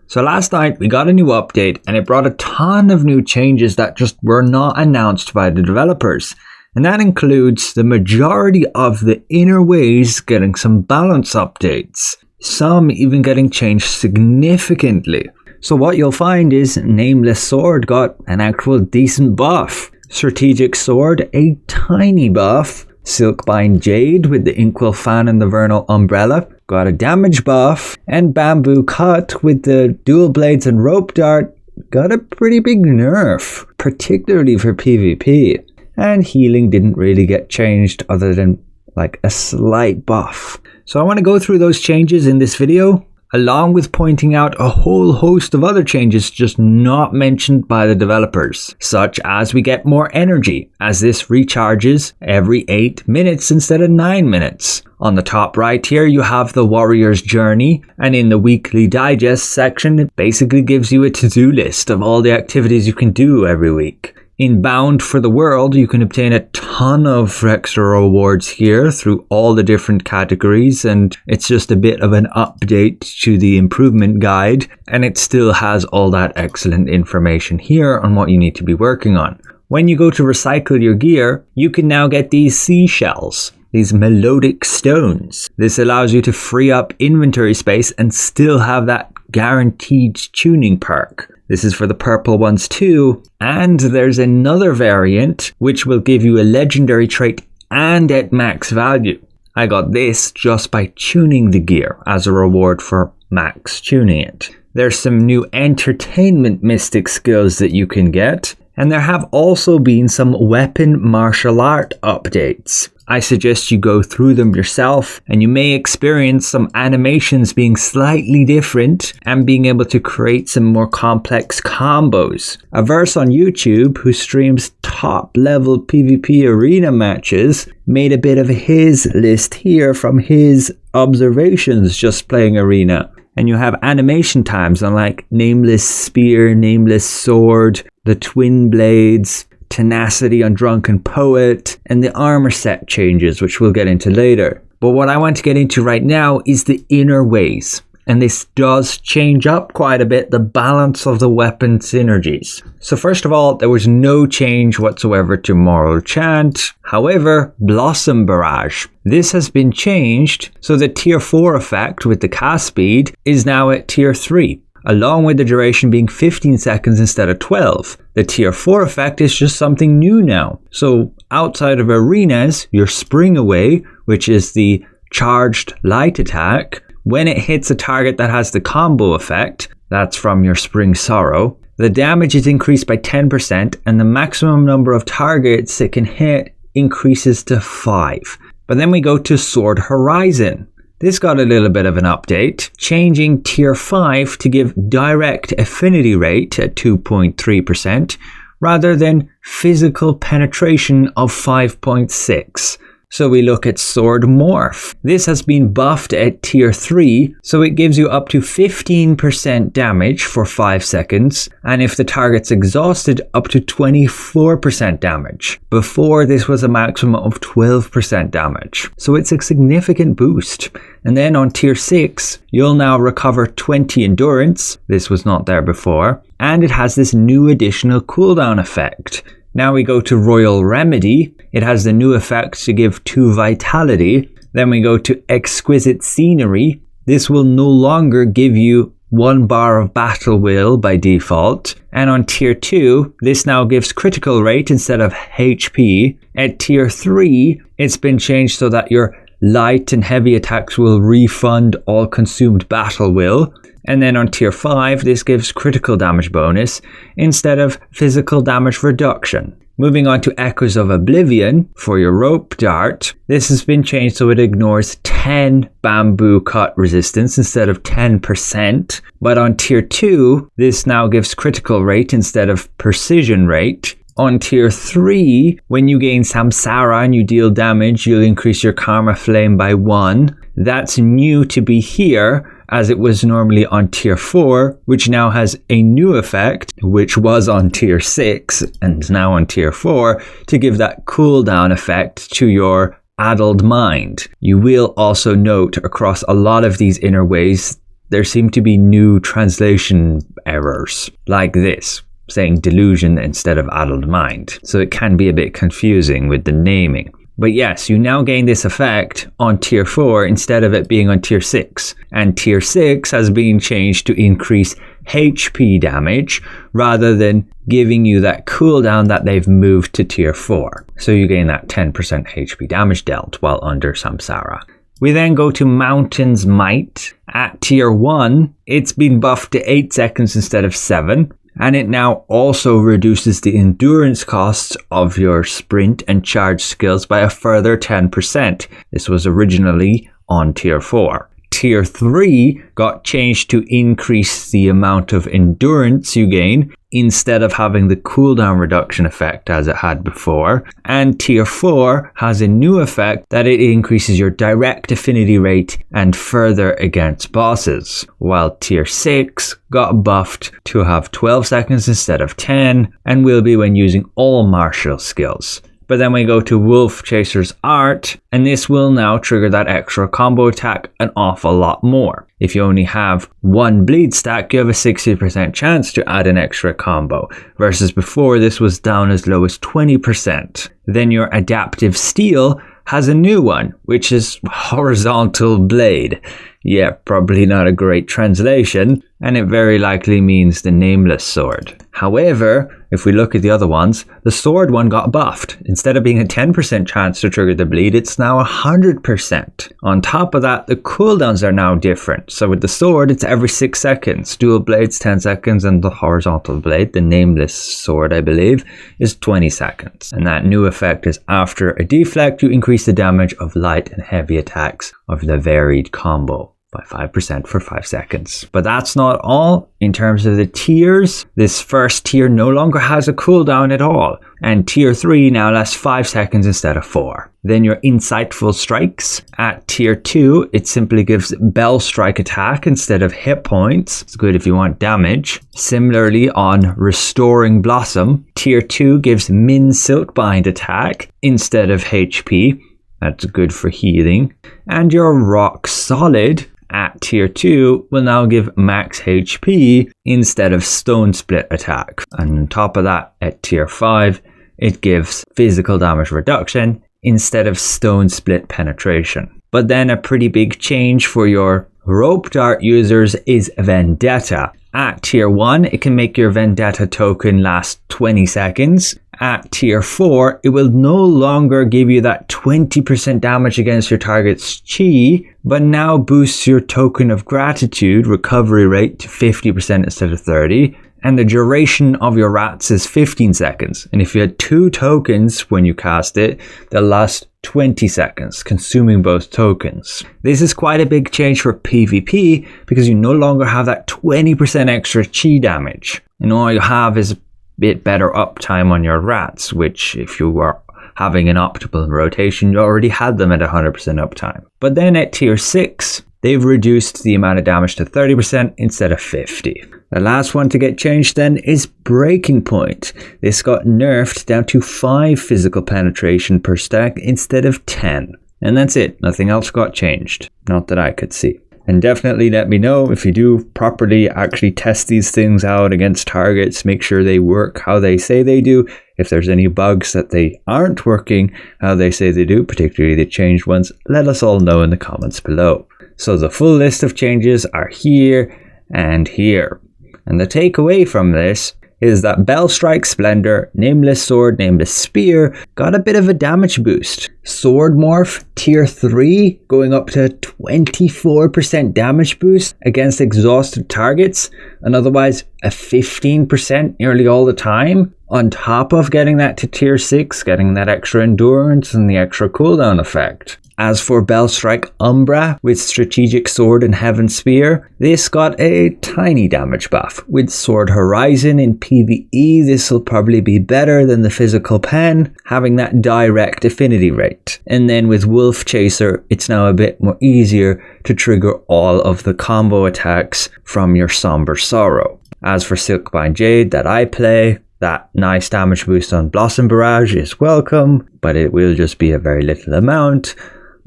So last night we got a new update and it brought a ton of new changes that just were not announced by the developers. And that includes the majority of the inner ways getting some balance updates. Some even getting changed significantly. So what you'll find is Nameless Sword got an actual decent buff. Strategic Sword, a tiny buff. Silkbind Jade with the Inkwell Fan and the Vernal Umbrella got a damage buff, and Bamboo Cut with the dual blades and rope dart got a pretty big nerf, particularly for PvP. And healing didn't really get changed other than like a slight buff. So I want to go through those changes in this video, along with pointing out a whole host of other changes just not mentioned by the developers, such as we get more energy, as this recharges every 8 minutes instead of 9 minutes. On the top right here you have the Warrior's Journey, and in the weekly digest section it basically gives you a to-do list of all the activities you can do every week. In Bound for the World, you can obtain a ton of extra rewards here through all the different categories, and it's just a bit of an update to the improvement guide, and it still has all that excellent information here on what you need to be working on. When you go to recycle your gear, you can now get these seashells, these melodic stones. This allows you to free up inventory space and still have that guaranteed tuning perk. This is for the purple ones too, and there's another variant which will give you a legendary trait and at max value. I got this just by tuning the gear as a reward for max tuning it. There's some new entertainment mystic skills that you can get, and there have also been some weapon martial art updates. I suggest you go through them yourself, and you may experience some animations being slightly different and being able to create some more complex combos. A verse on YouTube who streams top level PvP arena matches made a bit of his list here from his observations just playing arena. And you have animation times on like Nameless Spear, Nameless Sword, the Twin Blades, Tenacity on Drunken Poet, and the armor set changes, which we'll get into later. But what I want to get into right now is the inner ways. And this does change up quite a bit the balance of the weapon synergies. So first of all, there was no change whatsoever to Moral Chant. However, Blossom Barrage. This has been changed, so the tier 4 effect with the cast speed is now at tier 3. Along with the duration being 15 seconds instead of 12. The tier 4 effect is just something new now. So outside of arenas, your Spring Away, which is the charged light attack, when it hits a target that has the combo effect, that's from your Spring Sorrow, the damage is increased by 10% and the maximum number of targets it can hit increases to 5. But then we go to Sword Horizon. This got a little bit of an update, changing tier 5 to give direct affinity rate at 2.3% rather than physical penetration of 5.6. So we look at Sword Morph. This has been buffed at tier 3, so it gives you up to 15% damage for 5 seconds, and if the target's exhausted, up to 24% damage. Before, this was a maximum of 12% damage. So it's a significant boost. And then on tier 6, you'll now recover 20 endurance. This was not there before. And it has this new additional cooldown effect. Now we go to Royal Remedy. It has the new effect to give 2 vitality. Then we go to Exquisite Scenery. This will no longer give you 1 bar of battle will by default. And on tier 2, this now gives critical rate instead of HP. At tier 3, it's been changed so that your light and heavy attacks will refund all consumed battle will. And then on tier 5, this gives critical damage bonus instead of physical damage reduction. Moving on to Echoes of Oblivion for your rope dart. This has been changed so it ignores 10 bamboo cut resistance instead of 10%. But on tier 2, this now gives critical rate instead of precision rate. On tier 3, when you gain Samsara and you deal damage, you'll increase your Karma Flame by 1. That's new to be here, as it was normally on tier 4, which now has a new effect, which was on tier 6 and now on tier 4, to give that cooldown effect to your addled mind. You will also note across a lot of these inner ways there seem to be new translation errors, like this, saying delusion instead of addled mind. So it can be a bit confusing with the naming. But yes, you now gain this effect on tier 4 instead of it being on tier 6. And tier 6 has been changed to increase HP damage rather than giving you that cooldown that they've moved to tier 4. So you gain that 10% HP damage dealt while under Samsara. We then go to Mountain's Might. At tier 1, it's been buffed to 8 seconds instead of 7. And it now also reduces the endurance costs of your sprint and charge skills by a further 10%. This was originally on tier 4. Tier 3 got changed to increase the amount of endurance you gain instead of having the cooldown reduction effect as it had before. And tier 4 has a new effect that it increases your direct affinity rate and further against bosses. While tier 6 got buffed to have 12 seconds instead of 10 and will be when using all martial skills. But then we go to Wolf Chaser's Art, and this will now trigger that extra combo attack an awful lot more. If you only have one bleed stack, you have a 60% chance to add an extra combo, versus before this was down as low as 20%. Then your Adaptive Steel has a new one, which is Horizontal Blade. Yeah, probably not a great translation, and it very likely means the Nameless Sword. However, if we look at the other ones, the sword one got buffed. Instead of being a 10% chance to trigger the bleed, it's now 100%. On top of that, the cooldowns are now different. So with the sword, it's every 6 seconds. Dual blades, 10 seconds, and the horizontal blade, the Nameless Sword, I believe, is 20 seconds. And that new effect is after a deflect, you increase the damage of light and heavy attacks of the varied combo by 5% for 5 seconds. But that's not all. In terms of the tiers, this first tier no longer has a cooldown at all, and tier 3 now lasts 5 seconds instead of 4. Then your Insightful Strikes. At tier 2, it simply gives Bell Strike attack instead of hit points. It's good if you want damage. Similarly on Restoring Blossom, tier 2 gives Min Silkbind attack instead of HP. That's good for healing. And your Rock Solid at tier 2 will now give max HP instead of Stone Split attack. And on top of that, at tier 5, it gives physical damage reduction instead of Stone Split penetration. But then a pretty big change for your Rope Dart users is Vendetta. At tier 1, it can make your Vendetta token last 20 seconds. At tier 4, it will no longer give you that 20% damage against your target's chi, but now boosts your token of gratitude recovery rate to 50% instead of 30. And the duration of your rats is 15 seconds. And if you had 2 tokens when you cast it, they'll last 20 seconds, consuming both tokens. This is quite a big change for PvP because you no longer have that 20% extra chi damage. And all you have is a bit better uptime on your rats, which if you were having an optimal rotation, you already had them at 100% uptime. But then at tier 6, they've reduced the amount of damage to 30% instead of 50%. The last one to get changed then is Breaking Point. This got nerfed down to 5 physical penetration per stack instead of 10. And that's it. Nothing else got changed. Not that I could see. And definitely let me know if you do properly actually test these things out against targets. Make sure they work how they say they do. If there's any bugs that they aren't working how they say they do, particularly the changed ones, let us all know in the comments below. So the full list of changes are here and here. And the takeaway from this is that Bell Strike Splendor, Nameless Sword, Nameless Spear got a bit of a damage boost. Sword Morph tier 3 going up to 24% damage boost against exhausted targets, and otherwise a 15% nearly all the time, on top of getting that to tier 6, getting that extra endurance and the extra cooldown effect. As for Bellstrike Umbra with Strategic Sword and Heaven Spear, this got a tiny damage buff. With Sword Horizon in PvE, this will probably be better than the physical pen, having that direct affinity rate. And then with Wolf Chaser, it's now a bit more easier to trigger all of the combo attacks from your Somber Sorrow. As for Silkbind Jade that I play, that nice damage boost on Blossom Barrage is welcome, but it will just be a very little amount.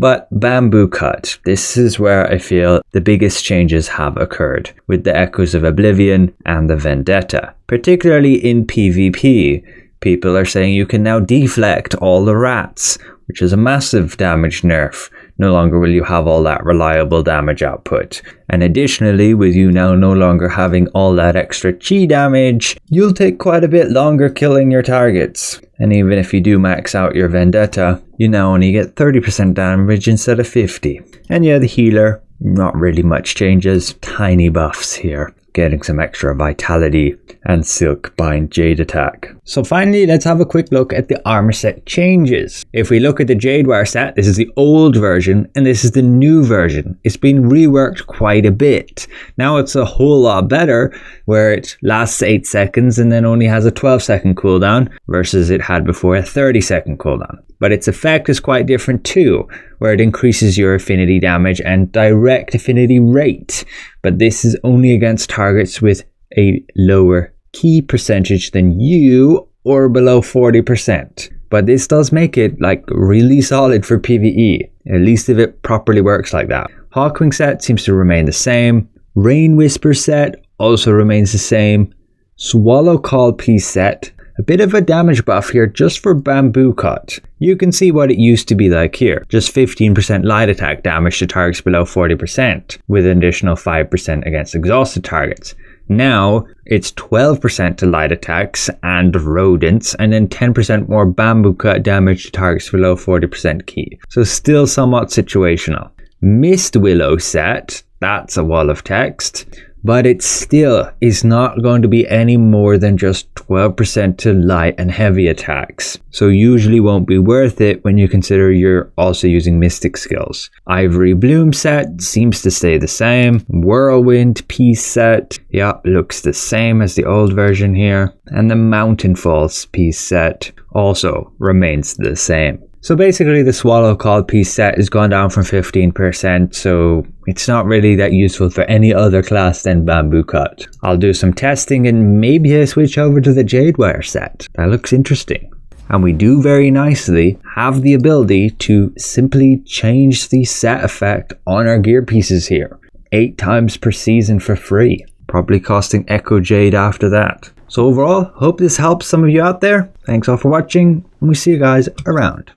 But Bamboo Cut, this is where I feel the biggest changes have occurred, with the Echoes of Oblivion and the Vendetta. Particularly in PvP, people are saying you can now deflect all the rats, which is a massive damage nerf. No longer will you have all that reliable damage output. And additionally, with you now no longer having all that extra chi damage, you'll take quite a bit longer killing your targets. And even if you do max out your Vendetta, you now only get 30% damage instead of 50. And yeah, the healer, not really much changes. Tiny buffs here. Getting some extra vitality and silk bind jade attack. So finally, let's have a quick look at the armor set changes. If we look at the jade wire set, this is the old version and this is the new version. It's been reworked quite a bit. Now it's a whole lot better, where it lasts 8 seconds and then only has a 12-second cooldown versus it had before a 30-second cooldown. But its effect is quite different too, where it increases your affinity damage and direct affinity rate. But this is only against targets with a lower key percentage than you, or below 40%. But this does make it like really solid for PvE, at least if it properly works like that. Hawkwing set seems to remain the same. Rain Whisper set also remains the same. Swallow Call piece set, a bit of a damage buff here just for Bamboo Cut. You can see what it used to be like here, just 15% light attack damage to targets below 40%, with an additional 5% against exhausted targets. Now, it's 12% to light attacks and rodents, and then 10% more Bamboo Cut damage to targets below 40% key. So still somewhat situational. Mist Willow set, that's a wall of text. But it still is not going to be any more than just 12% to light and heavy attacks. So usually won't be worth it when you consider you're also using mystic skills. Ivory Bloom set seems to stay the same. Whirlwind piece set, yeah, looks the same as the old version here. And the Mountain Falls piece set also remains the same. So basically the Swallow Call piece set has gone down from 15%, so it's not really that useful for any other class than Bamboo Cut. I'll do some testing and maybe I switch over to the Jade Wire set. That looks interesting. And we do very nicely have the ability to simply change the set effect on our gear pieces here. 8 times per season for free. Probably costing Echo Jade after that. So overall, hope this helps some of you out there. Thanks all for watching, and we see you guys around.